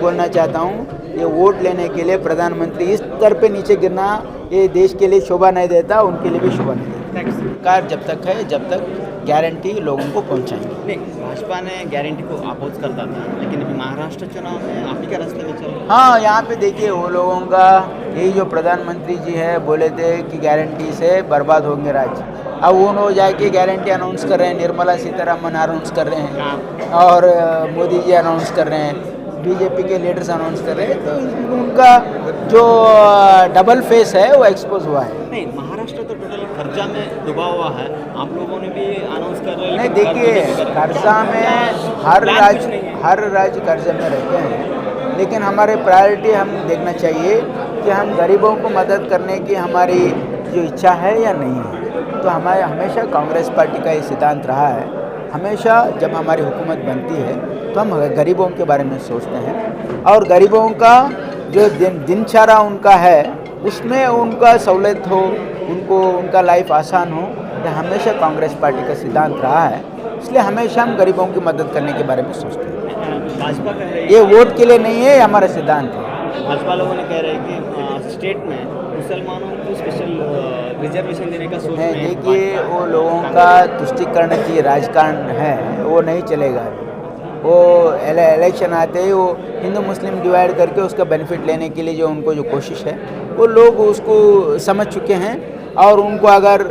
बोलना चाहता हूँ, ये वोट लेने के लिए प्रधानमंत्री इस स्तर पे नीचे गिरना ये देश के लिए शोभा नहीं देता, उनके लिए भी शोभा नहीं देता। सरकार जब तक है जब तक गारंटी लोगों को पहुँचाएंगे। नहीं, भाजपा ने गारंटी को अपोज करता था, लेकिन अभी महाराष्ट्र चुनाव में आप ही के रास्ते में चल रहे हैं। हाँ, यहाँ पे देखिए वो लोगों का यही जो प्रधानमंत्री जी है बोले थे कि गारंटी से बर्बाद होंगे राज्य। अब वो लोग जाके गारंटी अनाउंस कर रहे हैं, निर्मला सीतारमण अनाउंस कर रहे हैं और मोदी जी अनाउंस कर रहे हैं, बीजेपी के लीडर्स अनाउंस कर रहे हैं, तो उनका जो डबल फेस है वो एक्सपोज हुआ है। नहीं, महाराष्ट्र तो टोटल कर्जा में डूबा हुआ है, आप लोगों ने भी अनाउंस कर रहे हैं। नहीं, देखिए कर्जा में हर राज्य कर्जा में रहते हैं, लेकिन हमारे प्रायोरिटी हम देखना चाहिए कि हम गरीबों को मदद करने की हमारी जो इच्छा है या नहीं है। तो हमारे हमेशा कांग्रेस पार्टी का ये सिद्धांत रहा है, हमेशा जब हमारी हुकूमत बनती है तो हम गरीबों के बारे में सोचते हैं और गरीबों का जो दिनचर्या उनका है उसमें उनका सहूलियत हो, उनको उनका लाइफ आसान हो, यह हमेशा कांग्रेस पार्टी का सिद्धांत रहा है। इसलिए हमेशा हम गरीबों की मदद करने के बारे में सोचते हैं। भाजपा कह रही है, ये वोट के लिए नहीं है, हमारा सिद्धांत है। भाजपा लोगों ने कह रहे हैं कि स्टेट में मुसलमानों को स्पेशल रिजर्वेशन देने का सोच रहे हैं। देखिए वो लोगों का तुष्टिकरण की राजकारण है, वो नहीं चलेगा। वो इलेक्शन आते ही वो हिंदू मुस्लिम डिवाइड करके उसका बेनिफिट लेने के लिए जो उनको जो कोशिश है वो लोग उसको समझ चुके हैं और उनको अगर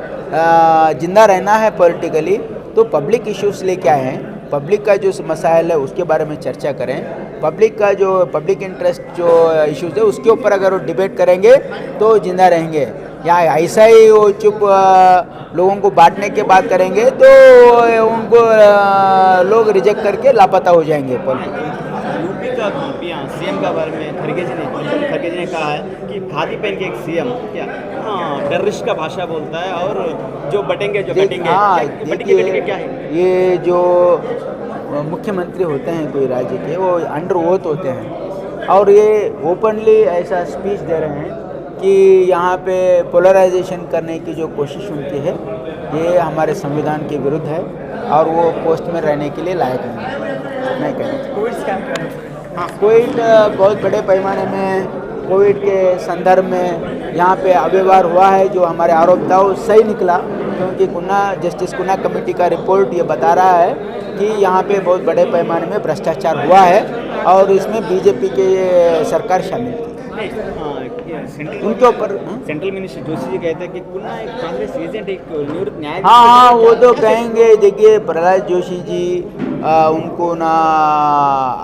जिंदा रहना है पॉलिटिकली तो पब्लिक इश्यूज लेके आए हैं, पब्लिक का जो मसाइल है उसके बारे में चर्चा करें, पब्लिक का जो पब्लिक इंटरेस्ट जो इश्यूज है उसके ऊपर अगर वो डिबेट करेंगे तो जिंदा रहेंगे। या ऐसा ही वो चुप लोगों को बांटने के बाद करेंगे तो उनको लोग रिजेक्ट करके लापता हो जाएंगे। यूपी का सीएम का बारे में खड़गे जी ने कहा है कि खादी पहन के एक सीएम क्या टेररिस्ट का भाषा बोलता है और जो बटेंगे जो कटेंगे। हाँ, बटेंगे क्या है? ये जो मुख्यमंत्री होते हैं कोई राज्य के वो अंडर ओथ होते हैं और ये ओपनली ऐसा स्पीच दे रहे हैं कि यहाँ पे पोलराइजेशन करने की जो कोशिश उनकी है ये हमारे संविधान के विरुद्ध है और वो पोस्ट में रहने के लिए लायक नहीं कहना। कोविड स्कैम कोविड बहुत बड़े पैमाने में कोविड के संदर्भ में यहाँ पे अव्यवहार हुआ है, जो हमारे आरोप था वो सही निकला, क्योंकि जस्टिस कुन्ना कमेटी का रिपोर्ट ये बता रहा है कि यहाँ पे बहुत बड़े पैमाने में भ्रष्टाचार हुआ है और इसमें बीजेपी के सरकार शामिल थी। उनके ऊपर सेंट्रल मिनिस्टर जोशी जी कहते हैं कि कुन्ना एक कांग्रेस एजेंट, एक निवृत्त न्यायाधीश। हाँ, वो तो कहेंगे। देखिए प्रहलाद जोशी जी उनको ना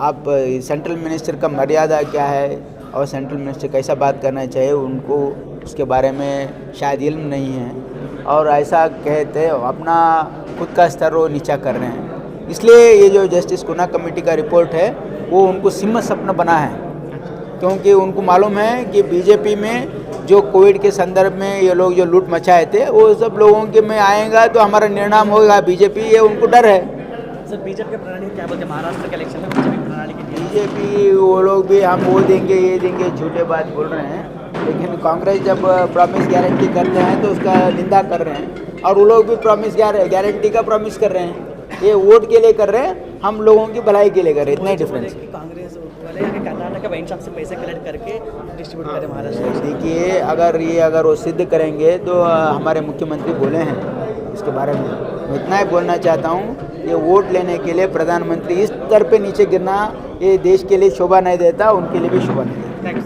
आप सेंट्रल मिनिस्टर का मर्यादा क्या है और सेंट्रल मिनिस्टर कैसा बात करना चाहिए उनको उसके बारे में शायद इल्म नहीं है और ऐसा कहते अपना खुद का स्तर वो नीचा कर रहे हैं। इसलिए ये जो जस्टिस कुन्ना कमेटी का रिपोर्ट है वो उनको सिम्म सपना बना है, क्योंकि उनको मालूम है कि बीजेपी में जो कोविड के संदर्भ में ये लोग जो लूट मचाए थे वो सब लोगों के में आएगा तो हमारा निर्णाम होगा बीजेपी, ये उनको डर है। सर, बीजेपी की प्रणाली क्या बोलते हैं महाराष्ट्र के इलेक्शन में बीजेपी प्रणाली की? बीजेपी वो लोग भी हम वो देंगे ये देंगे झूठे बात बोल रहे हैं, लेकिन कांग्रेस जब प्रॉमिस गारंटी करते हैं तो उसका निंदा कर रहे हैं और वो लोग भी प्रॉमिस गारंटी का प्रॉमिस कर रहे हैं। ये वोट के लिए कर रहे हैं, हम लोगों की भलाई के लिए कर रहे हैं, इतना ही डिफरेंस। कांग्रेस वाले कर्नाटक वाइन शॉप से पैसे कलेक्ट करके डिस्ट्रीब्यूट करें महाराष्ट्र। देखिए अगर वो सिद्ध करेंगे तो हमारे मुख्यमंत्री बोले हैं इसके बारे में। मैं इतना ही बोलना चाहता हूँ, ये वोट लेने के लिए प्रधानमंत्री इस स्तर पे नीचे गिरना ये देश के लिए शोभा नहीं देता, उनके लिए भी शोभा नहीं देता।